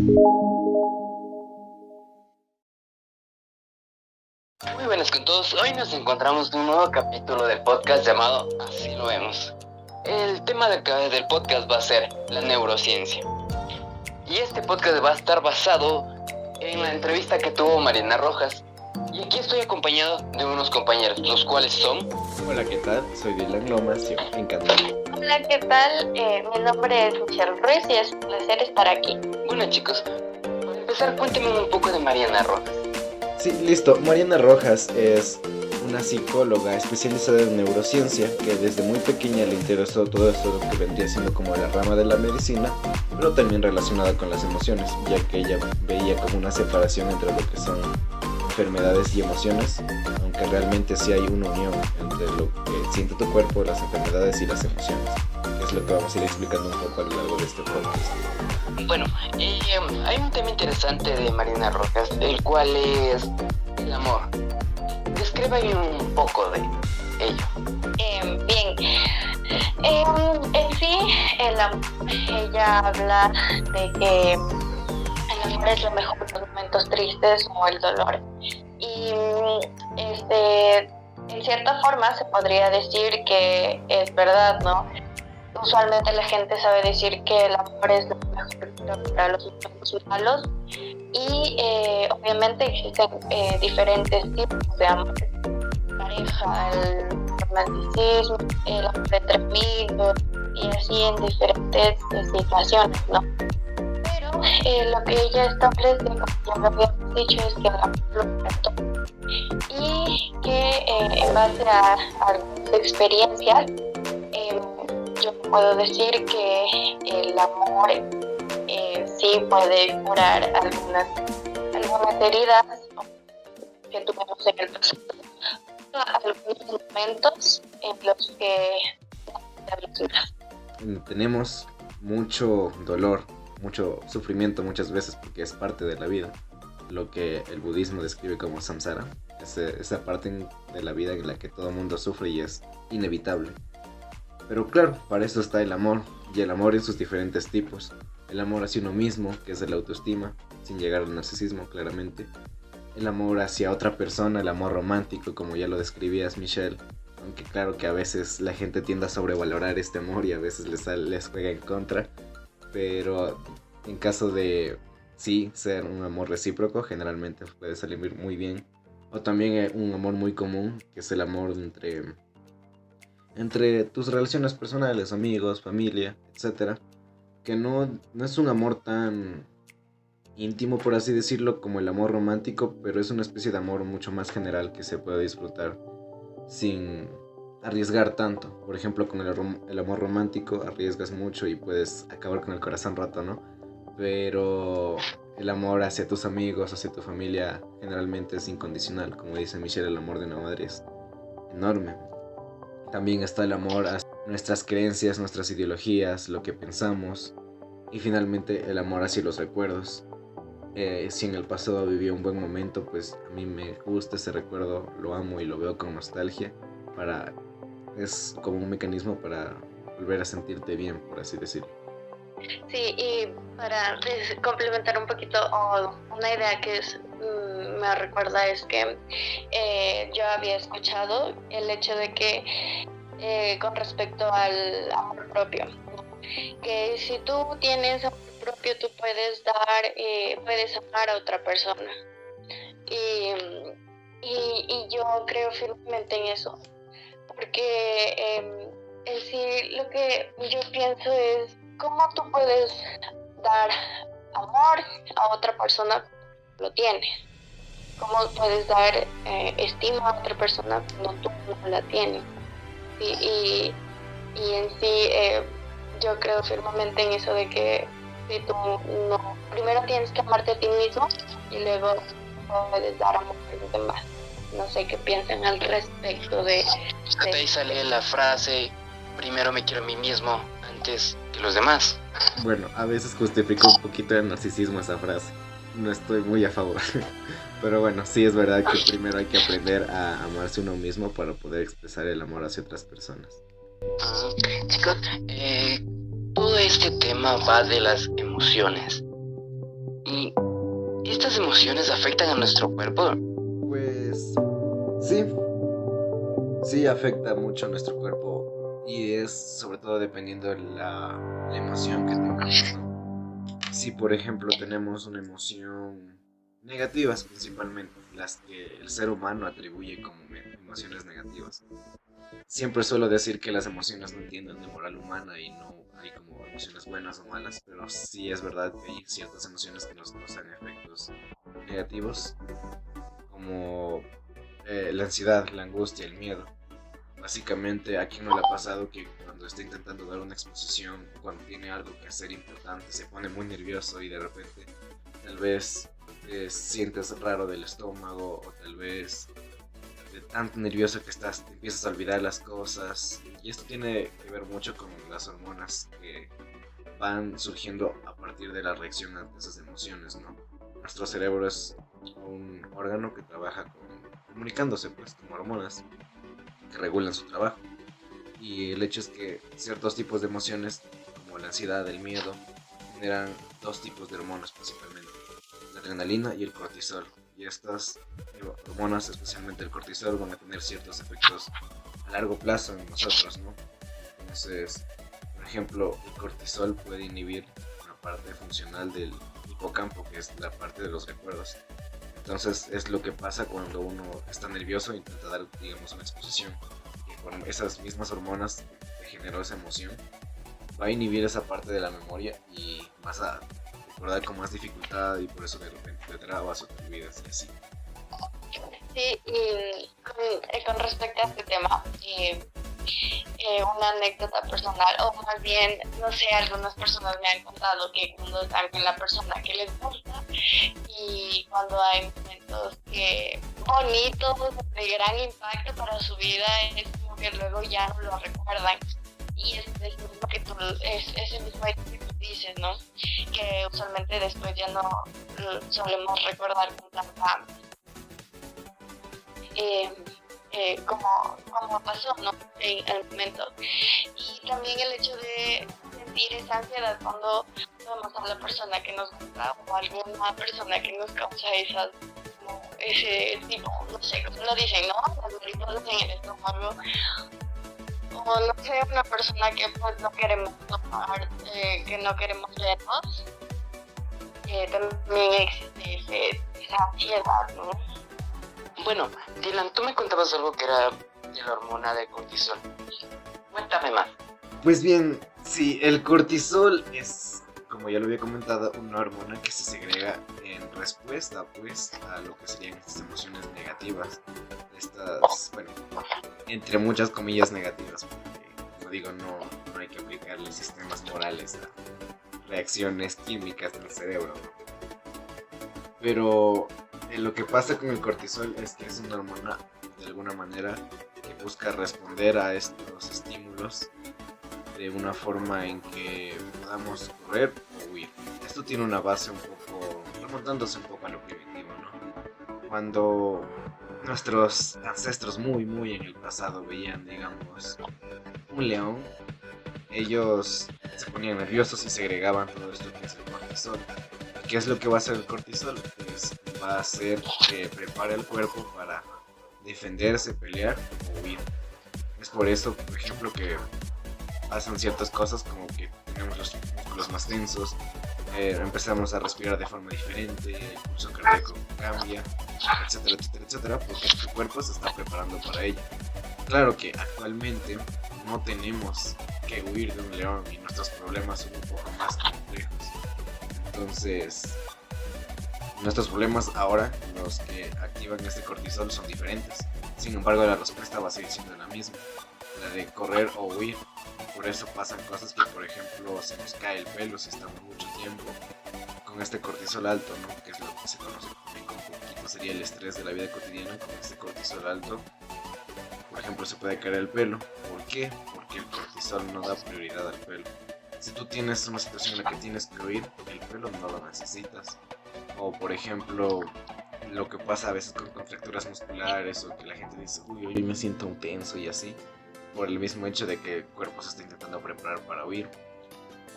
Muy buenas con todos, hoy nos encontramos en un nuevo capítulo del podcast llamado Así lo vemos. El tema del podcast va a ser la neurociencia. Y este podcast va a estar basado en la entrevista que tuvo Mariana Rojas. Y aquí estoy acompañado de unos compañeros, los cuales son... Hola, ¿qué tal? Soy Dylan Lomas, encantado. Hola, ¿qué tal? Mi nombre es Michelle Ruiz y es un placer estar aquí. Bueno chicos, para empezar cuéntenme un poco de Mariana Rojas. Sí, listo. Mariana Rojas es una psicóloga especializada en neurociencia que desde muy pequeña le interesó todo esto que vendría siendo como la rama de la medicina, pero también relacionada con las emociones, ya que ella veía como una separación entre lo que son enfermedades y emociones, aunque realmente sí hay una unión entre lo que siente tu cuerpo, las enfermedades y las emociones, que es lo que vamos a ir explicando un poco a lo largo de este podcast. Bueno, hay un tema interesante de Mariana Rojas, el cual es el amor. Descríbame un poco de ello. Bien, en sí, ella habla de que el amor es lo mejor en los momentos tristes o el dolor. Y en cierta forma se podría decir que es verdad, ¿no? Usualmente la gente sabe decir que el amor es lo mejor para los momentos malos y obviamente existen diferentes tipos de amor. Pareja, el romanticismo, el amor entre amigos y así en diferentes situaciones, ¿no? Pero lo que ella establece, como ya lo habíamos dicho, es que el amor lo es todo y que en base a algunas experiencias yo puedo decir que el amor sí puede curar algunas heridas que tuvimos en el pasado, algunos momentos en los que tenemos mucho dolor, mucho sufrimiento muchas veces porque es parte de la vida, lo que el budismo describe como samsara, esa parte de la vida en la que todo mundo sufre y es inevitable. Pero claro, para eso está el amor, y el amor en sus diferentes tipos. El amor hacia uno mismo, que es el autoestima, sin llegar al narcisismo, claramente. El amor hacia otra persona, el amor romántico, como ya lo describías, Michelle. Aunque claro que a veces la gente tiende a sobrevalorar este amor y a veces les juega en contra. Pero en caso de sí ser un amor recíproco, generalmente puede salir muy bien. O también un amor muy común, que es el amor entre tus relaciones personales, amigos, familia, etcétera, que no es un amor tan íntimo, por así decirlo, como el amor romántico, pero es una especie de amor mucho más general que se puede disfrutar sin arriesgar tanto. Por ejemplo, con el amor romántico arriesgas mucho y puedes acabar con el corazón roto, ¿no? Pero el amor hacia tus amigos, hacia tu familia, generalmente es incondicional. Como dice Michelle, el amor de una madre es enorme. También está el amor hacia nuestras creencias, nuestras ideologías, lo que pensamos. Y finalmente el amor hacia los recuerdos. Si en el pasado viví un buen momento, pues a mí me gusta ese recuerdo, lo amo y lo veo con nostalgia. Es como un mecanismo para volver a sentirte bien, por así decirlo. Sí, y para complementar un poquito, una idea que me recuerda es que yo había escuchado el hecho de que con respecto al amor propio, que si tú tienes amor propio tú puedes puedes amar a otra persona y yo creo firmemente en eso, porque en sí lo que yo pienso es cómo tú puedes dar amor a otra persona cuando lo tienes, cómo puedes dar estima a otra persona cuando tú no la tienes y en sí yo creo firmemente en eso de que si tú no, primero tienes que amarte a ti mismo y luego puedes dar amor a los demás. No sé qué piensan al respecto de ahí sale la frase, primero me quiero a mí mismo antes que los demás. Bueno, a veces justifico un poquito el narcisismo esa frase. No estoy muy a favor. Pero bueno, sí es verdad que primero hay que aprender a amarse uno mismo para poder expresar el amor hacia otras personas. Chicos, todo este tema va de las emociones. ¿Y estas emociones afectan a nuestro cuerpo? Pues sí, sí afecta mucho a nuestro cuerpo y es sobre todo dependiendo de la emoción que tengamos, ¿no? Si por ejemplo tenemos una emoción negativas principalmente, las que el ser humano atribuye como emociones negativas. Siempre suelo decir que las emociones no entienden de moral humana y no hay como emociones buenas o malas, pero sí es verdad que hay ciertas emociones que nos causan efectos negativos, como la ansiedad, la angustia, el miedo. Básicamente, ¿a quién no le ha pasado que cuando está intentando dar una exposición, cuando tiene algo que hacer importante, se pone muy nervioso y de repente tal vez sientes raro del estómago o tal vez de tanto nervioso que estás, te empiezas a olvidar las cosas? Y esto tiene que ver mucho con las hormonas que van surgiendo a partir de la reacción ante esas emociones, ¿no? Nuestro cerebro es un órgano que trabaja comunicándose pues con hormonas que regulan su trabajo. Y el hecho es que ciertos tipos de emociones, como la ansiedad, el miedo, generan dos tipos de hormonas principalmente, la adrenalina y el cortisol. Y estas hormonas, especialmente el cortisol, van a tener ciertos efectos a largo plazo en nosotros, ¿no? Entonces, por ejemplo, el cortisol puede inhibir una parte funcional del hipocampo, que es la parte de los recuerdos. Entonces es lo que pasa cuando uno está nervioso e intenta dar, digamos, una exposición. Que con esas mismas hormonas que generó esa emoción, va a inhibir esa parte de la memoria y vas a recordar con más dificultad y por eso de repente te trabas o te olvidas y así. Sí, y con respecto a este tema, una anécdota personal, o más bien, no sé, algunas personas me han contado que cuando están con la persona que les gusta y cuando hay momentos que bonitos, de gran impacto para su vida, es como que luego ya no lo recuerdan. Y es lo que es ese mismo hecho que tú dices, ¿no? Que usualmente después ya no solemos recordar con tanta como pasó, ¿no? En el momento. Y también el hecho de sentir esa ansiedad cuando vemos a la persona que nos gusta o alguna persona que nos causa esas, como ese tipo, no sé, como lo dicen, ¿no? Las mariposas en el estómago. O no sé, una persona que pues no queremos tomar, que no queremos vernos. También existe esa ansiedad, ¿no? Bueno, Dylan, tú me contabas algo que era de la hormona de cortisol. Cuéntame más. Pues bien, sí, el cortisol es, como ya lo había comentado, una hormona que se segrega en respuesta pues a lo que serían estas emociones negativas. Estas, bueno, entre muchas comillas negativas, porque como digo, no hay que aplicarle sistemas morales a reacciones químicas del cerebro, ¿no? Pero lo que pasa con el cortisol es que es una hormona de alguna manera que busca responder a estos estímulos de una forma en que podamos correr o huir. Esto tiene una base un poco, remontándose un poco a lo primitivo, ¿no? Cuando nuestros ancestros muy en el pasado veían, digamos, un león, ellos se ponían nerviosos y segregaban todo esto que es el cortisol. ¿Qué es lo que va a hacer el cortisol? Pues va a hacer que prepare el cuerpo para defenderse, pelear o huir. Es por eso, por ejemplo, que pasan ciertas cosas como que tenemos los músculos más tensos, empezamos a respirar de forma diferente, el pulso cardíaco cambia, etcétera, porque tu cuerpo se está preparando para ello. Claro que actualmente no tenemos que huir de un león y nuestros problemas son un poco más complejos. Entonces, nuestros problemas ahora, los que activan este cortisol, son diferentes. Sin embargo, la respuesta va a seguir siendo la misma, la de correr o huir. Por eso pasan cosas que, por ejemplo, se nos cae el pelo si estamos mucho tiempo con este cortisol alto, ¿no? Que es lo que se conoce también como poquito sería el estrés de la vida cotidiana. Con este cortisol alto, por ejemplo, se puede caer el pelo. ¿Por qué? Porque el cortisol no da prioridad al pelo. Si tú tienes una situación en la que tienes que huir, el pelo no lo necesitas. O por ejemplo, lo que pasa a veces con contracturas musculares o que la gente dice, uy, hoy me siento tenso y así, por el mismo hecho de que el cuerpo se está intentando preparar para huir.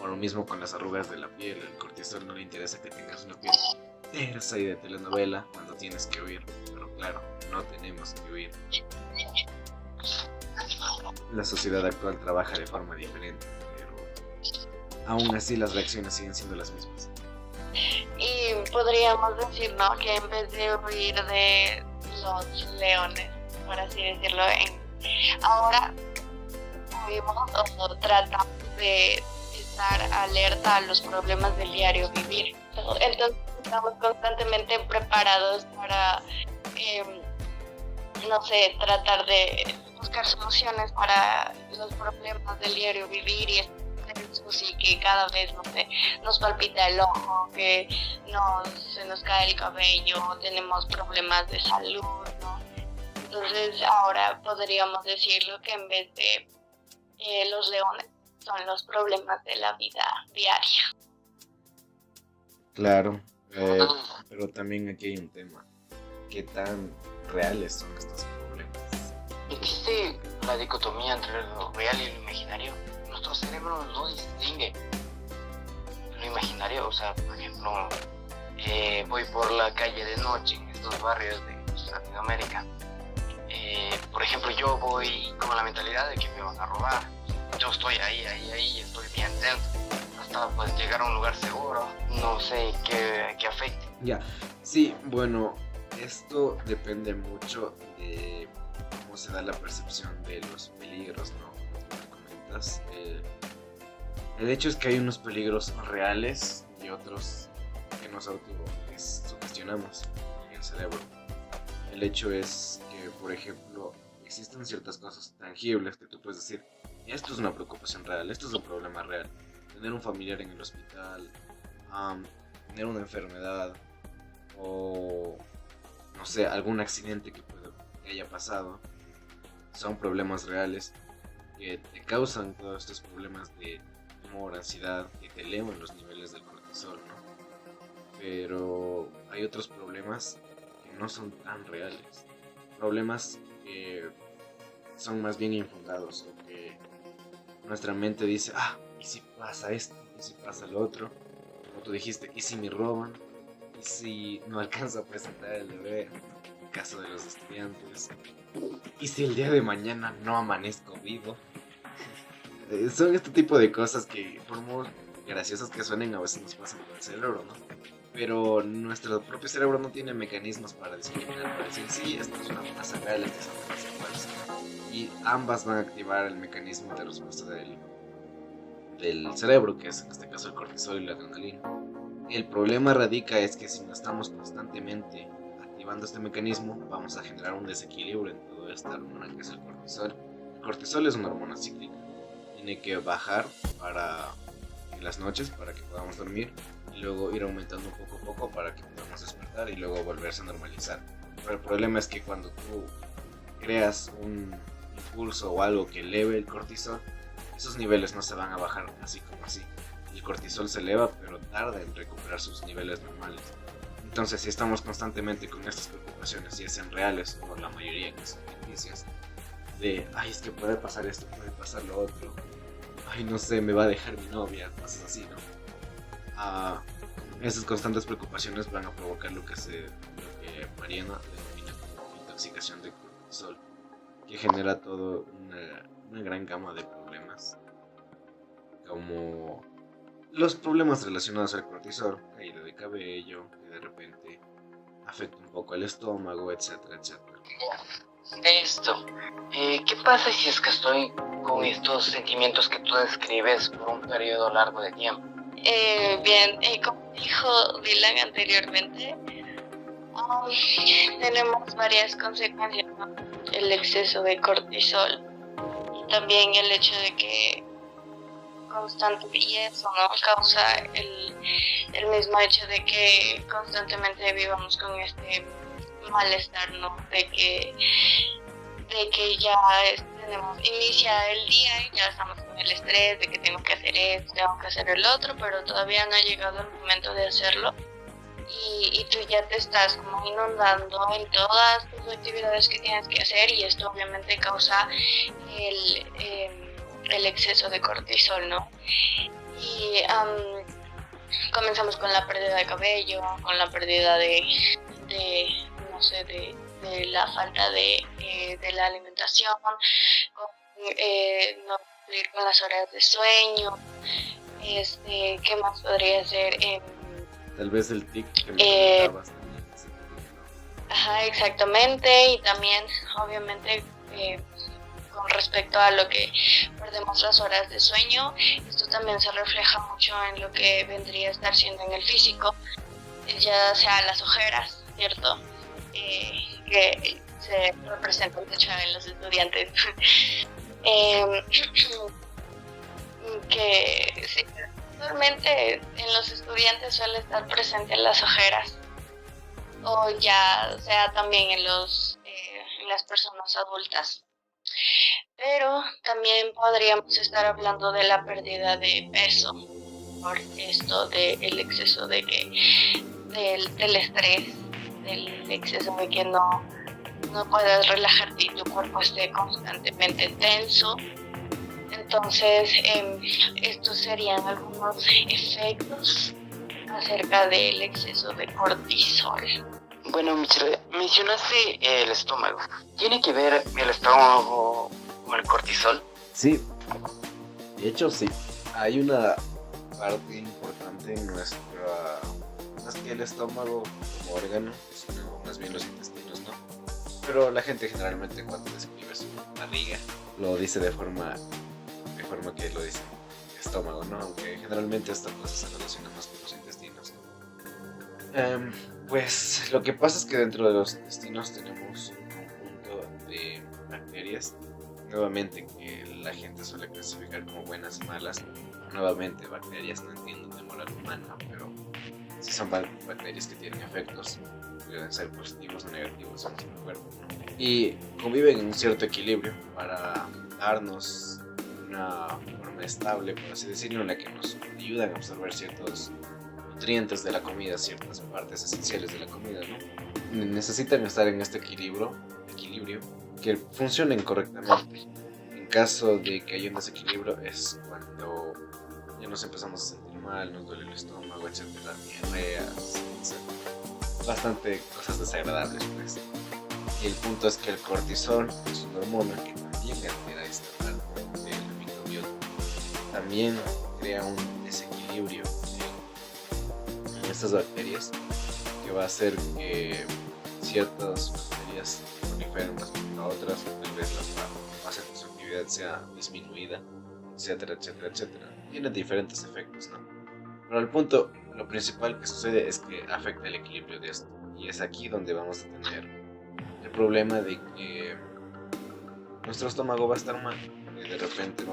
O lo mismo con las arrugas de la piel. El cortisol no le interesa que tengas una piel tersa y de telenovela cuando tienes que huir. Pero claro, no tenemos que huir. La sociedad actual trabaja de forma diferente, pero aún así las reacciones siguen siendo las mismas. Y podríamos decir, ¿no? Que en vez de huir de los leones, por así decirlo, ahora huimos o tratamos de estar alerta a los problemas del diario vivir. Entonces estamos constantemente preparados para, no sé, tratar de buscar soluciones para los problemas del diario vivir y y que cada vez, no sé, nos palpita el ojo, que se nos cae el cabello, tenemos problemas de salud, ¿no? Entonces ahora podríamos decirlo que en vez de los leones son los problemas de la vida diaria. Claro, pero también aquí hay un tema. ¿Qué tan reales son estos problemas? Existe la dicotomía entre lo real y lo imaginario. Nuestro cerebro no distingue lo imaginario. O sea, por ejemplo, voy por la calle de noche en estos barrios de Latinoamérica. Por ejemplo, yo voy con la mentalidad de que me van a robar. Yo estoy ahí, estoy bien dentro. Hasta pues llegar a un lugar seguro, no sé qué afecte. Ya, sí, bueno, esto depende mucho de cómo se da la percepción de los peligros, ¿no? Como tú comentas. El hecho es que hay unos peligros reales y otros que nos sugestionamos en el cerebro. El hecho es que, por ejemplo, existen ciertas cosas tangibles que tú puedes decir, esto es una preocupación real, esto es un problema real. Tener un familiar en el hospital, tener una enfermedad o, no sé, algún accidente que haya pasado, son problemas reales que te causan todos estos problemas de humor, ansiedad, que te elevan los niveles del cortisol, ¿no? Pero hay otros problemas que no son tan reales, problemas que son más bien infundados o que nuestra mente dice, ¿y si pasa esto? ¿Y si pasa lo otro? Como tú dijiste, ¿y si me roban? ¿Y si no alcanzo a presentar el bebé? En el caso de los estudiantes. ¿Y si el día de mañana no amanezco vivo? Son este tipo de cosas que, por muy graciosas que suenen, a veces nos pasan por el cerebro, ¿no? Pero nuestro propio cerebro no tiene mecanismos para discriminar, para decir, sí, esto es una amenaza real, esto es una amenaza falsa. Y ambas van a activar el mecanismo de respuesta del cerebro, que es en este caso el cortisol y la adrenalina. El problema radica es que si no estamos constantemente activando este mecanismo, vamos a generar un desequilibrio en toda esta hormona que es el cortisol. El cortisol es una hormona cíclica, tiene que bajar en las noches para que podamos dormir y luego ir aumentando poco a poco para que podamos despertar y luego volverse a normalizar. Pero el problema es que cuando tú creas un impulso o algo que eleve el cortisol, esos niveles no se van a bajar así como así. El cortisol se eleva, pero tarda en recuperar sus niveles normales. Entonces, si estamos constantemente con estas preocupaciones, si sean reales o la mayoría que son ficticias, de, es que puede pasar esto, puede pasar lo otro, no sé, me va a dejar mi novia, cosas así, ¿no? Esas constantes preocupaciones van a provocar lo que Mariana denomina como intoxicación de cortisol, que genera todo una gran gama de problemas, como los problemas relacionados al cortisol, caída de cabello, que de repente afecta un poco el estómago, etcétera, etcétera. Esto, ¿qué pasa si es que estoy con estos sentimientos que tú describes por un periodo largo de tiempo? Bien, como dijo Dylan anteriormente, tenemos varias consecuencias, ¿no? El exceso de cortisol y también el hecho de que y eso, ¿no? Causa el mismo hecho de que constantemente vivamos con este malestar, ¿no? De que ya inicia el día y ya estamos con el estrés de que tengo que hacer esto, tengo que hacer el otro, pero todavía no ha llegado el momento de hacerlo y tú ya te estás como inundando en todas tus actividades que tienes que hacer y esto obviamente causa el exceso de cortisol, ¿no? Y comenzamos con la pérdida de cabello, con la pérdida de no sé, de la falta de la alimentación, con no cumplir con las horas de sueño. ¿Qué más podría ser? Tal vez el tic que me comentabas también. Ajá, exactamente. Y también, obviamente, con respecto a lo que perdemos las horas de sueño, esto también se refleja mucho en lo que vendría a estar siendo en el físico, ya sea las ojeras, ¿cierto? Que se representan de hecho en los estudiantes. Que sí, actualmente en los estudiantes suele estar presente las ojeras, o ya sea también en las personas adultas. Pero también podríamos estar hablando de la pérdida de peso por esto del exceso del estrés, del exceso de que no puedas relajarte y tu cuerpo esté constantemente tenso. Entonces, estos serían algunos efectos acerca del exceso de cortisol. Bueno, Michelle, mencionaste el estómago. ¿Tiene que ver el estómago con el cortisol? Sí, de hecho sí. Hay una parte importante en nuestra... Más que el estómago como órgano, sino más bien los intestinos, ¿no? Pero la gente generalmente cuando describe su barriga lo dice de forma que lo dice estómago, ¿no? Aunque generalmente esta cosa se relaciona más con los intestinos. Pues lo que pasa es que dentro de los intestinos tenemos un conjunto de bacterias, nuevamente que la gente suele clasificar como buenas y malas. Nuevamente bacterias, no entiendo de moral humana, pero sí son bacterias que tienen efectos, pueden ser positivos o negativos en nuestro cuerpo, ¿no? Y conviven en un cierto equilibrio para darnos una forma estable, por así decirlo, en la que nos ayudan a absorber ciertos nutrientes de la comida, ciertas partes esenciales de la comida, ¿no? Necesitan estar en este equilibrio que funcionen correctamente. En caso de que haya un desequilibrio es cuando ya nos empezamos a sentir mal, nos duele el estómago, etcétera, diarreas, etcétera. Bastante cosas desagradables, pues. Y el punto es que el cortisol es una hormona que también altera esta parte del microbiota. También crea un desequilibrio en estas bacterias que va a hacer que ciertas bacterias proliferen respecto a otras, tal vez la base de su actividad sea disminuida, etcétera, etcétera, etcétera. Tiene diferentes efectos, ¿no? Pero al punto, lo principal que sucede es que afecta el equilibrio de esto. Y es aquí donde vamos a tener el problema de que nuestro estómago va a estar mal. Y de repente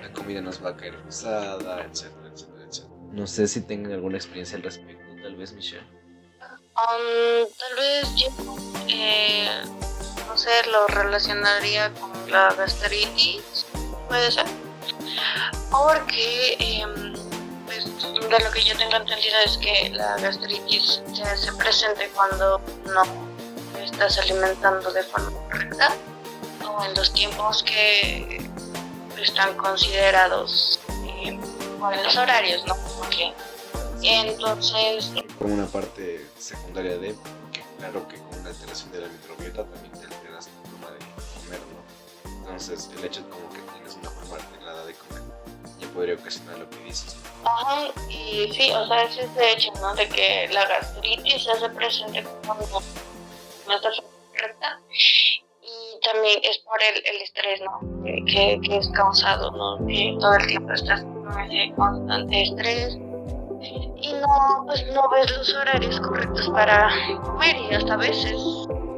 la comida nos va a caer pesada, etcétera, etcétera, etcétera. No sé si tengan alguna experiencia al respecto, tal vez, Michelle. Tal vez yo, no sé, lo relacionaría con la gastritis, puede ser, porque pues, de lo que yo tengo entendido es que la gastritis se hace presente cuando no estás alimentando de forma correcta o en los tiempos que están considerados por los horarios, ¿no? Okay. Entonces, como una parte secundaria de, porque claro que con una alteración de la microbiota también te alteras tu forma de comer, ¿no? Entonces el hecho de como que tienes una forma alterada de comer ya podría ocasionar lo que dices, ¿no? Ajá, y sí, o sea, es ese hecho, ¿no? De que la gastritis se hace presente cuando no está correcta, y también es por el estrés, ¿no? Que es causado, ¿no? Que todo el tiempo estás con ese constante estrés y no ves los horarios correctos para comer, y hasta veces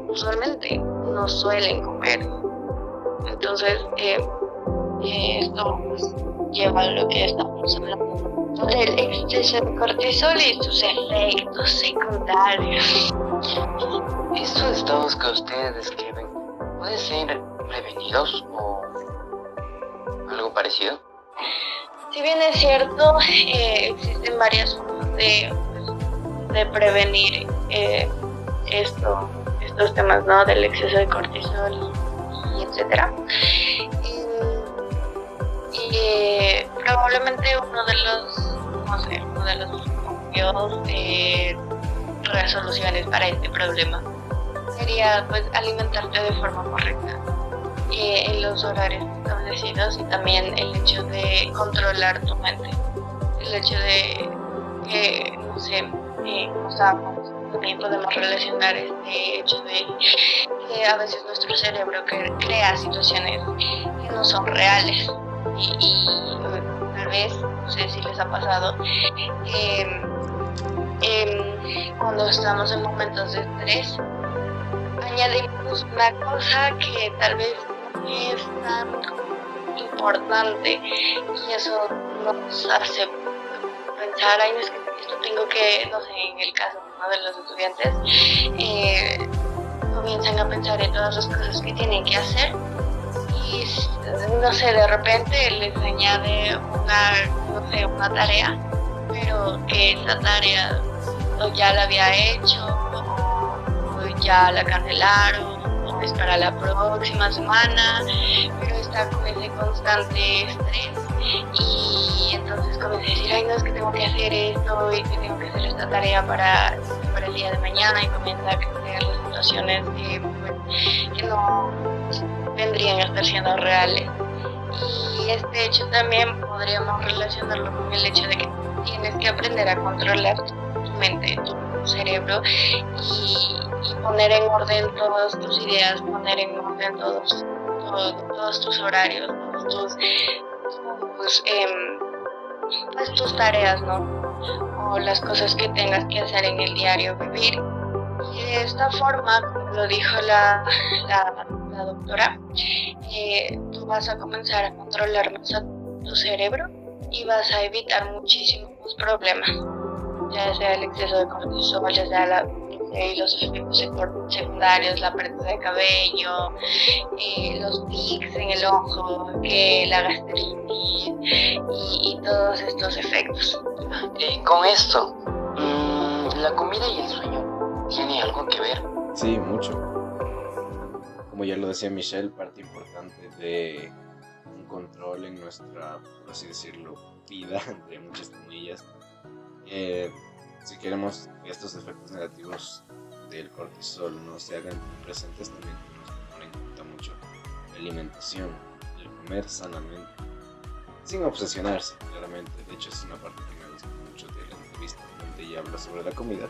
usualmente no suelen comer. Entonces esto pues, lleva a lo que estamos hablando del exceso de cortisol y sus efectos secundarios. ¿Estos estados que ustedes describen pueden ser prevenidos o algo parecido? Si bien es cierto, existen varias formas de prevenir estos temas, ¿no? Del exceso de cortisol y etcétera. Probablemente uno de los obvios resoluciones para este problema sería pues alimentarte de forma correcta en los horarios establecidos, y también el hecho de controlar tu mente, el hecho de que, no sé, también podemos relacionar este hecho de que a veces nuestro cerebro crea situaciones que no son reales y tal vez, no sé si les ha pasado, cuando estamos en momentos de estrés añadimos una cosa que tal vez no es tan importante, y eso nos hace pensar, ay, no, es que esto tengo que, no sé, en el caso de los estudiantes, comienzan a pensar en todas las cosas que tienen que hacer y, no sé, de repente les añade una tarea, pero que esa tarea o ya la había hecho o ya la cancelaron o es para la próxima semana, pero está con ese constante estrés y entonces comienza a decir, ay, no, es que tengo que hacer esto y que tengo que hacer esta tarea para el día de mañana, y comienza a crear las situaciones que no vendrían a estar siendo reales. Y este hecho también podríamos relacionarlo con el hecho de que tienes que aprender a controlar tu mente, tu cerebro, y poner en orden todas tus ideas, poner en orden todos tus horarios, tus tareas, ¿no? O las cosas que tengas que hacer en el diario vivir. Y de esta forma, como lo dijo la doctora, tú vas a comenzar a controlar más a tu cerebro y vas a evitar muchísimos problemas, ya sea el exceso de cortisol, ya sea los efectos secundarios, la pérdida de cabello, los tics en el ojo, la gastritis y todos estos efectos. Con esto, ¿la comida y el sueño tiene algo que ver? Sí, mucho. Como ya lo decía Michelle, parte importante de un control en nuestra, por así decirlo, vida, entre muchas comillas. Si queremos que estos efectos negativos del cortisol no se hagan presentes, también tenemos que poner en cuenta mucho la alimentación, el comer sanamente, sin obsesionarse, claramente. De hecho, es una parte que me gusta mucho de la entrevista, donde ella habla sobre la comida,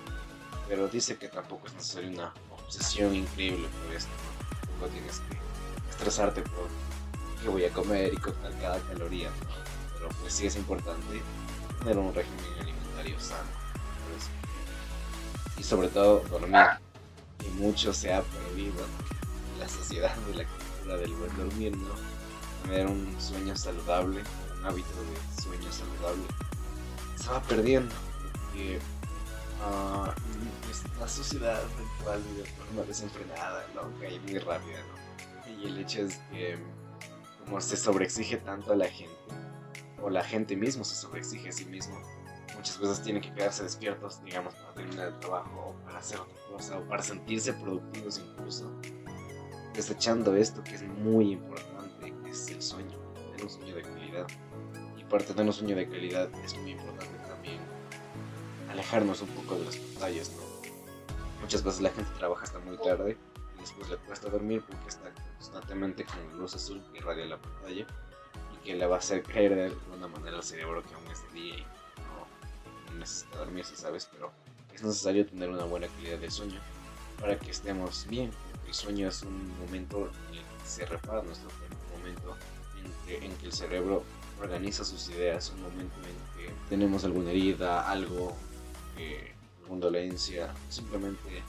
pero dice que tampoco es necesaria una obsesión increíble por esto, ¿no? Tampoco tienes que estresarte por qué voy a comer y contar cada caloría, ¿no? Pero pues sí es importante tener un régimen alimentario sano. Y sobre todo dormir, y mucho se ha perdido en la sociedad de la cultura del buen dormir, ¿no? Tener un sueño saludable, un hábito de sueño saludable se va perdiendo, porque esta sociedad actual de forma desenfrenada, loca y muy rápida, ¿no? Y el hecho es que como se sobreexige tanto a la gente, o la gente mismo se sobreexige a sí mismo, muchas veces tienen que quedarse despiertos, digamos, para terminar el trabajo, o para hacer otra cosa, o para sentirse productivos incluso, desechando esto que es muy importante, que es el sueño, tener un sueño de calidad. Y para tener un sueño de calidad es muy importante también alejarnos un poco de las pantallas, ¿no? Muchas veces la gente trabaja hasta muy tarde y después le cuesta dormir porque está constantemente con la luz azul que irradia la pantalla y que le va a hacer creer de alguna manera al cerebro que aún es de día y no necesita dormirse, ¿sabes? Pero es necesario tener una buena calidad de sueño para que estemos bien. El sueño es un momento en el que se repara nuestro cuerpo, un momento en que el cerebro organiza sus ideas, un momento en que tenemos alguna herida, alguna dolencia, simplemente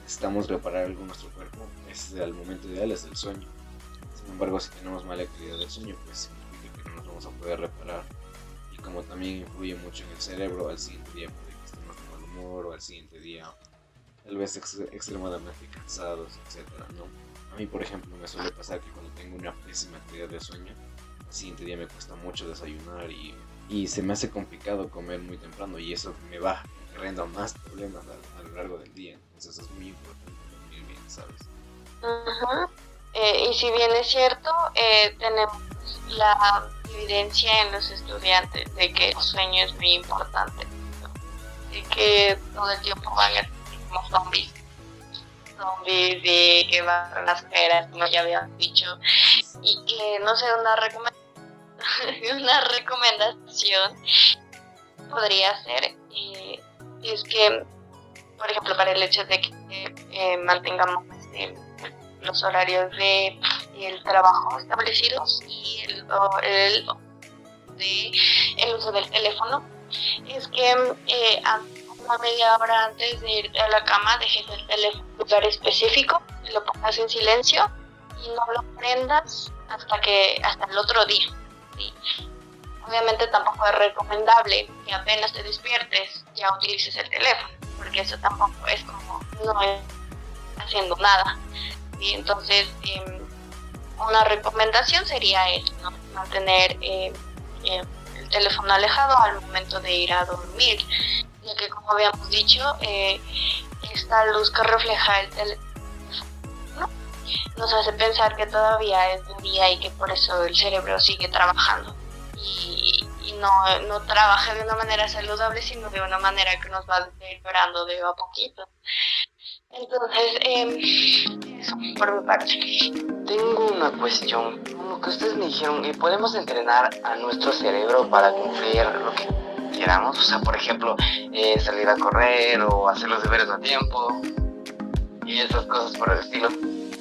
necesitamos reparar algo en nuestro cuerpo. Ese es el momento ideal, es el sueño. Sin embargo, si tenemos mala calidad del sueño, pues significa que no nos vamos a poder reparar. Y como también influye mucho en el cerebro, al siguiente día puede que estemos de mal humor, o al siguiente día tal vez extremadamente cansados, etcétera, ¿no? A mí, por ejemplo, me suele pasar que cuando tengo una pésima calidad de sueño, al siguiente día me cuesta mucho desayunar y se me hace complicado comer muy temprano, y eso me va creando más problemas a lo largo del día. Entonces es muy importante dormir bien, ¿sabes? Y si bien es cierto, tenemos la evidencia en los estudiantes de que el sueño es muy importante, ¿no? De que todo el tiempo van a ser como zombies y que van a las peras, como ya había dicho, y que no sé, una recomendación podría ser es que, por ejemplo, para el hecho de que mantengamos los horarios de el trabajo establecidos y el uso del teléfono, es que una media hora antes de irte a la cama dejes el teléfono en un lugar específico, lo pongas en silencio y no lo prendas hasta el otro día, ¿sí? Obviamente tampoco es recomendable que apenas te despiertes ya utilices el teléfono, porque eso tampoco es como no es haciendo nada. Y entonces una recomendación sería eso, ¿no? Mantener el teléfono alejado al momento de ir a dormir, ya que, como habíamos dicho, esta luz que refleja el teléfono nos hace pensar que todavía es de día y que por eso el cerebro sigue trabajando y no trabaja de una manera saludable, sino de una manera que nos va deteriorando de a poquito. Entonces, eso por mi parte. Tengo una cuestión. Como que ustedes me dijeron, ¿podemos entrenar a nuestro cerebro para cumplir lo que queramos? O sea, por ejemplo, salir a correr o hacer los deberes a tiempo y esas cosas por el estilo.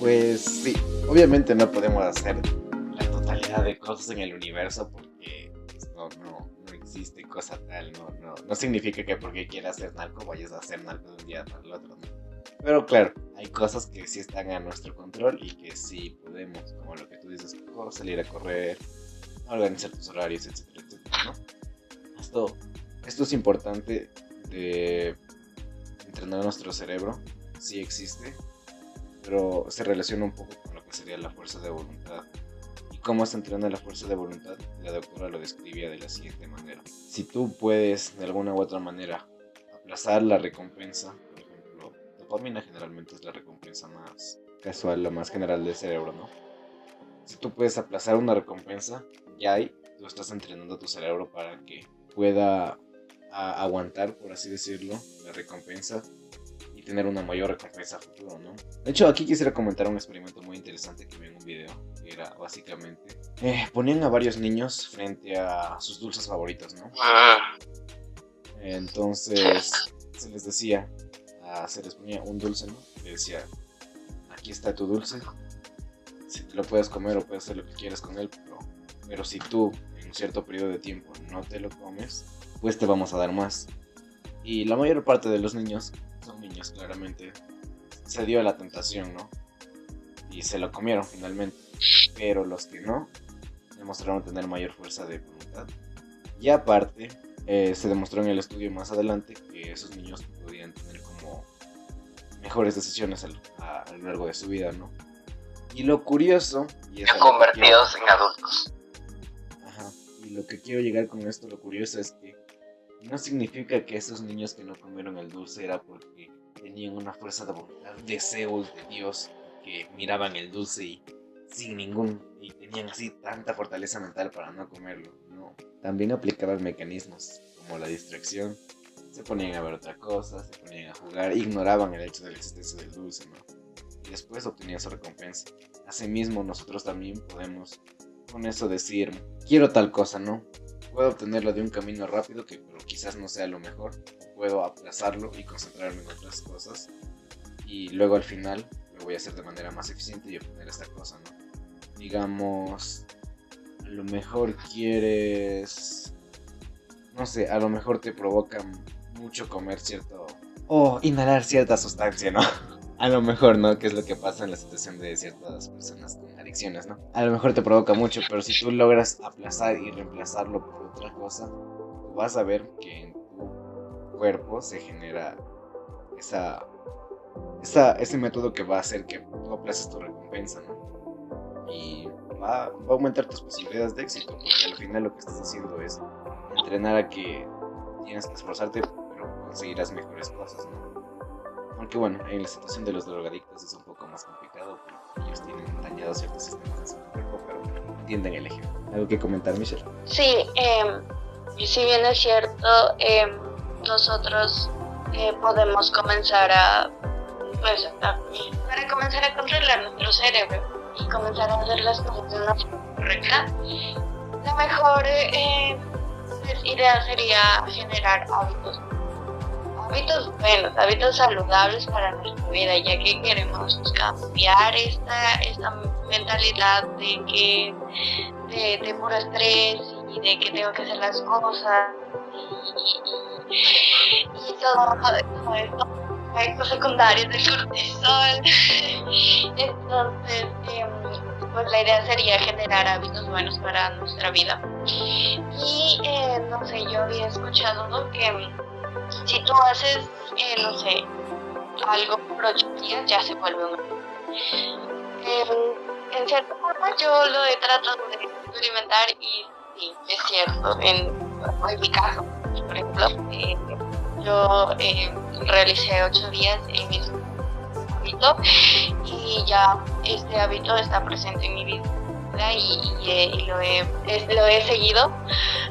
Pues sí, obviamente no podemos hacer la totalidad de cosas en el universo porque pues, no existe cosa tal, no significa que porque quieras ser narco vayas a ser narco de un día para el otro, ¿no? Pero claro, hay cosas que sí están a nuestro control y que sí podemos, como lo que tú dices, salir a correr, organizar tus horarios, etcétera, etcétera, ¿no? Esto es importante de entrenar nuestro cerebro, sí existe, pero se relaciona un poco con lo que sería la fuerza de voluntad. ¿Y cómo se entrena la fuerza de voluntad? La doctora lo describía de la siguiente manera. Si tú puedes, de alguna u otra manera, aplazar la recompensa, por ejemplo, dopamina generalmente es la recompensa más casual, la más general del cerebro, ¿no? Si tú puedes aplazar una recompensa, ya ahí tú estás entrenando a tu cerebro para que pueda aguantar, por así decirlo, la recompensa y tener una mayor recompensa a futuro, ¿no? De hecho, aquí quisiera comentar un experimento muy interesante que vi en un video, que era básicamente ponían a varios niños frente a sus dulces favoritos, ¿no? Entonces se les decía, se les ponía un dulce, ¿no? Le decía, aquí está tu dulce, si te lo puedes comer o puedes hacer lo que quieras con él, pero si tú en un cierto periodo de tiempo no te lo comes, pues te vamos a dar más. Y la mayor parte de los niños, son niños claramente, se dio a la tentación, ¿no? Y se lo comieron finalmente. Pero los que no, demostraron tener mayor fuerza de voluntad. Y aparte, se demostró en el estudio más adelante que esos niños podían tener como mejores decisiones a lo largo de su vida, ¿no? Y lo curioso... Y es convertidos en adultos. Ajá. Y lo que quiero llegar con esto, lo curioso es que no significa que esos niños que no comieron el dulce era porque tenían una fuerza de voluntad, deseos de Dios, que miraban el dulce y tenían así tanta fortaleza mental para no comerlo, no. También aplicaban mecanismos como la distracción, se ponían a ver otra cosa, se ponían a jugar, ignoraban el hecho de la existencia del dulce, ¿no? Y después obtenían su recompensa. Asimismo, nosotros también podemos con eso decir, quiero tal cosa, ¿no? Puedo obtenerlo de un camino rápido pero quizás no sea lo mejor. Puedo aplazarlo y concentrarme en otras cosas. Y luego al final lo voy a hacer de manera más eficiente y obtener esta cosa, ¿no? Digamos, a lo mejor quieres... No sé, a lo mejor te provoca mucho comer cierto... o inhalar cierta sustancia, ¿no? A lo mejor, ¿no? Que es lo que pasa en la situación de ciertas personas con adicciones, ¿no? A lo mejor te provoca mucho, pero si tú logras aplazar y reemplazarlo por otra cosa, vas a ver que en tu cuerpo se genera ese método que va a hacer que tú aplaces tu recompensa, ¿no? Y va a aumentar tus posibilidades de éxito, porque al final lo que estás haciendo es entrenar a que tienes que esforzarte, pero conseguirás mejores cosas, ¿no? Aunque bueno, en la situación de los drogadictos es un poco más complicado porque ellos tienen dañados ciertos sistemas en su cuerpo, pero entiendan el ejemplo. ¿Algo que comentar, Michelle? Sí, si bien es cierto, nosotros podemos comenzar para comenzar a controlar nuestro cerebro y comenzar a hacer las cosas de una forma correcta, la mejor idea sería generar hábitos buenos, hábitos saludables para nuestra vida, ya que queremos cambiar esta mentalidad de puro estrés y de que tengo que hacer las cosas y todo esto, efectos secundarios del cortisol. Entonces, pues la idea sería generar hábitos buenos para nuestra vida. Y no sé, yo había escuchado, ¿no?, que si tú haces, no sé, algo por 8 días, ya se vuelve un hábito. En cierta forma yo lo he tratado de experimentar y sí, es cierto. En mi caso, por ejemplo, yo realicé 8 días en mi hábito y ya este hábito está presente en mi vida y lo he seguido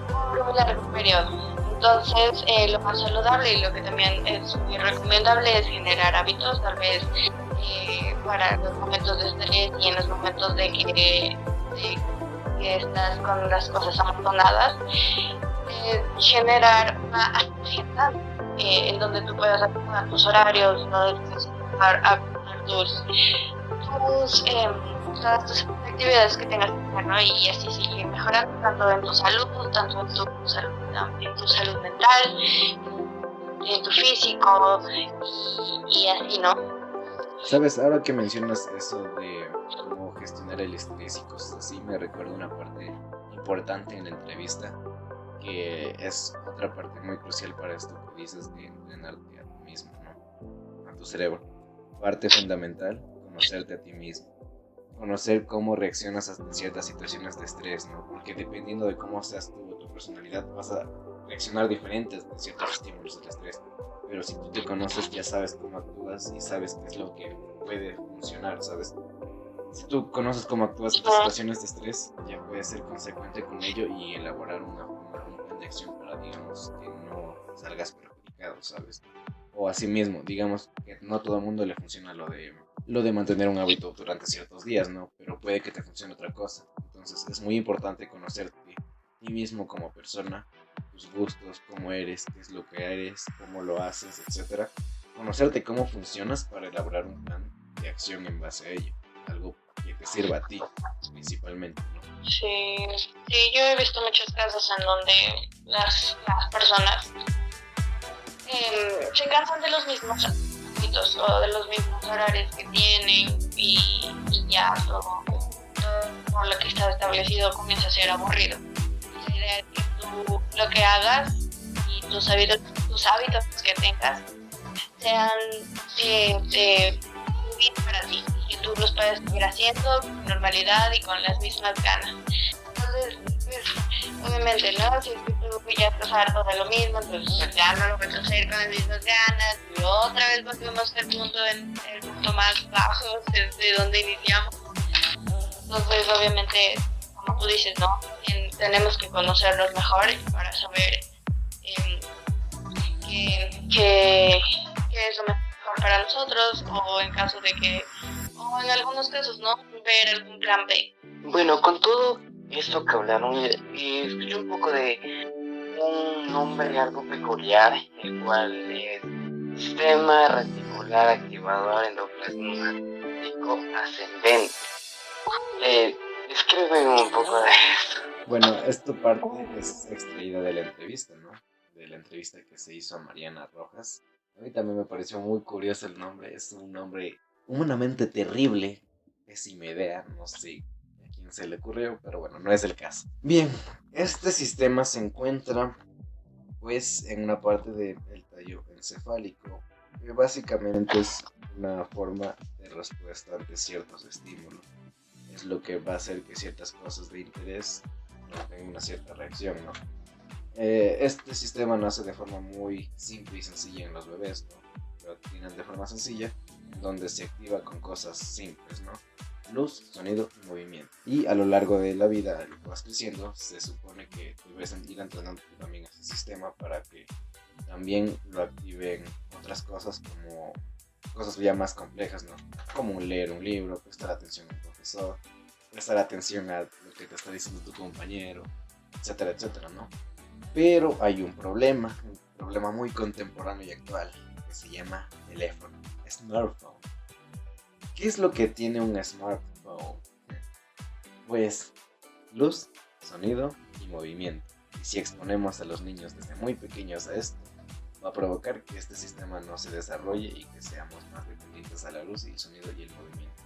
por un largo periodo. Entonces, lo más saludable y lo que también es muy recomendable es generar hábitos, tal vez para los momentos de estrés y en los momentos de que estás con las cosas amontonadas, generar una agenda en donde tú puedas acomodar tus horarios, donde puedas acomodar todas tus actividades que tengas que hacer, ¿no? Y así sigue mejorando tanto en tu salud, tanto en tu salud mental, en tu físico y así, ¿no? Sabes, ahora que mencionas eso de cómo gestionar el estrés y cosas así, me recuerda una parte importante en la entrevista, que es otra parte muy crucial para esto que dices de entrenarte a ti mismo, ¿no? A tu cerebro. Parte fundamental, conocerte a ti mismo. Conocer cómo reaccionas a ciertas situaciones de estrés, ¿no? Porque dependiendo de cómo seas tú o tu personalidad, vas a reaccionar diferentes a ciertos estímulos del estrés. Pero si tú te conoces, ya sabes cómo actúas y sabes qué es lo que puede funcionar, ¿sabes? Si tú conoces cómo actúas en situaciones de estrés, ya puedes ser consecuente con ello y elaborar un plan de acción para, digamos, que no salgas perjudicado, ¿sabes? O asimismo, digamos que no a todo el mundo le funciona lo de mantener un hábito durante ciertos días, ¿no? Pero puede que te funcione otra cosa. Entonces es muy importante conocerte a ti mismo como persona, tus gustos, cómo eres, qué es lo que eres, cómo lo haces, etc. Conocerte cómo funcionas para elaborar un plan de acción en base a ello. Algo que te sirva a ti, principalmente, ¿no? Sí, yo he visto muchos casos en donde las personas se cansan de los mismos hábitos o de los mismos horarios que tienen y ya todo por lo que está establecido comienza a ser aburrido. La idea es que tú lo que hagas y tus hábitos que tengas sean bien para ti y tú los puedes seguir haciendo con normalidad y con las mismas ganas. Entonces, pues, obviamente, ¿no? Si es que tú ya estás harto de lo mismo, entonces ya no lo vas a hacer con las mismas ganas y otra vez volvemos al punto más bajo desde donde iniciamos. Entonces, obviamente, como tú dices, ¿no? Tenemos que conocerlos mejor para saber qué es lo mejor para nosotros o en caso de que, o en algunos casos, ¿no? Ver algún plan B. Bueno, con todo esto que hablaron, escuché un poco de un nombre algo peculiar, el cual es Sistema Reticular Activador Endoplasmático Ascendente. Descríbeme un poco de esto. Bueno, esta parte es extraída de la entrevista, ¿no? De la entrevista que se hizo a Mariana Rojas. A mí también me pareció muy curioso el nombre. Es un nombre humanamente terrible. Pésima idea, no sé a quién se le ocurrió, pero bueno, no es el caso. Bien, este sistema se encuentra pues en una parte del tallo encefálico, que básicamente es una forma de respuesta ante ciertos estímulos. Es lo que va a hacer que ciertas cosas de interés tengan una cierta reacción, ¿no? Este sistema nace de forma muy simple y sencilla en los bebés, ¿no? Pero tienen de forma sencilla, donde se activa con cosas simples, ¿no? luz, sonido y movimiento. Y a lo largo de la vida, al que vas creciendo, se supone que debes ir entrenando también ese sistema para que también lo activen otras cosas, como cosas ya más complejas, ¿no? Como leer un libro, prestar atención al profesor, prestar atención a lo que te está diciendo tu compañero, etcétera, etcétera, ¿no? Pero hay un problema muy contemporáneo y actual, que se llama teléfono, smartphone. ¿Qué es lo que tiene un smartphone? Pues luz, sonido y movimiento. Y si exponemos a los niños desde muy pequeños a esto, va a provocar que este sistema no se desarrolle y que seamos más dependientes a la luz y el sonido y el movimiento.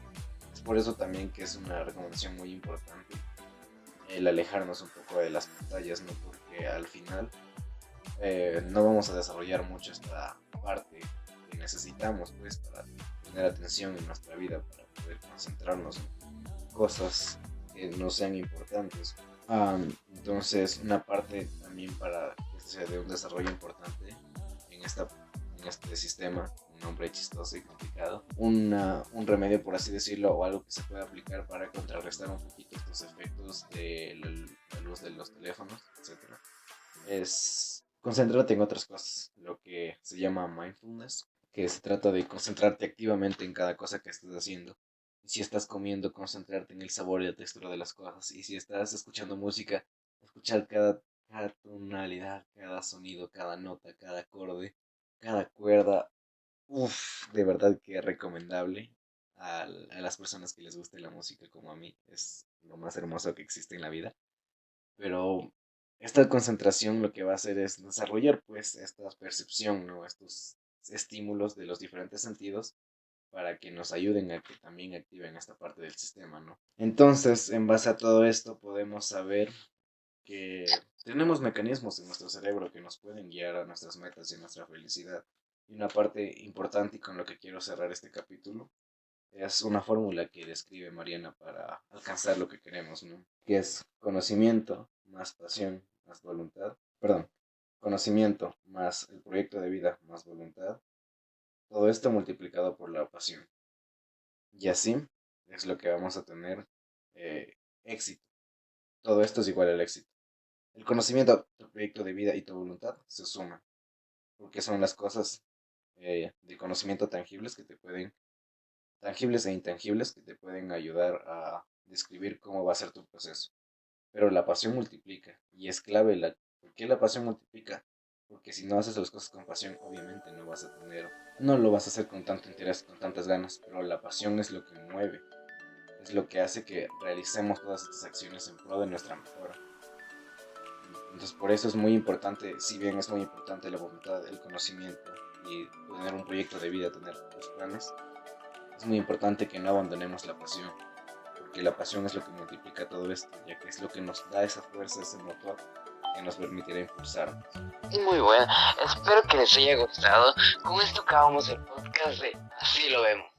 Es por eso también que es una recomendación muy importante el alejarnos un poco de las pantallas, ¿no? Porque al final no vamos a desarrollar mucho esta parte que necesitamos, pues, para tener atención en nuestra vida, para poder concentrarnos en cosas que no sean importantes. Entonces, una parte también para que se dé un desarrollo importante en este sistema, un nombre chistoso y complicado, un remedio, por así decirlo, o algo que se puede aplicar para contrarrestar un poquito estos efectos de la luz de los teléfonos, etcétera, es concéntrate en otras cosas, lo que se llama mindfulness, que se trata de concentrarte activamente en cada cosa que estés haciendo. Y si estás comiendo, concentrarte en el sabor y la textura de las cosas. Y si estás escuchando música, escuchar cada tonalidad, cada sonido, cada nota, cada acorde, cada cuerda. Uf, de verdad que es recomendable a las personas que les guste la música como a mí. Es lo más hermoso que existe en la vida. Pero esta concentración lo que va a hacer es desarrollar pues esta percepción, ¿no? Estos estímulos de los diferentes sentidos para que nos ayuden a que también activen esta parte del sistema, ¿no? Entonces, en base a todo esto podemos saber que tenemos mecanismos en nuestro cerebro que nos pueden guiar a nuestras metas y a nuestra felicidad. Y una parte importante y con lo que quiero cerrar este capítulo es una fórmula que describe Mariana para alcanzar lo que queremos, ¿no? Que es conocimiento más pasión más voluntad. Perdón, conocimiento más el proyecto de vida más voluntad. Todo esto multiplicado por la pasión. Y así es lo que vamos a tener éxito. Todo esto es igual al éxito. El conocimiento, tu proyecto de vida y tu voluntad se suman. Porque son las cosas de conocimiento tangibles tangibles e intangibles que te pueden ayudar a describir cómo va a ser tu proceso. Pero la pasión multiplica y es clave. ¿Por qué la pasión multiplica? Porque si no haces las cosas con pasión, obviamente no lo vas a hacer con tanto interés, con tantas ganas, pero la pasión es lo que mueve, es lo que hace que realicemos todas estas acciones en pro de nuestra mejora. Entonces por eso es muy importante, si bien es muy importante la voluntad, el conocimiento y tener un proyecto de vida, tener tus planes, es muy importante que no abandonemos la pasión, porque la pasión es lo que multiplica todo esto, ya que es lo que nos da esa fuerza, ese motor que nos permitirá impulsarnos. Muy bueno, espero que les haya gustado. Con esto acabamos el podcast de Así lo vemos.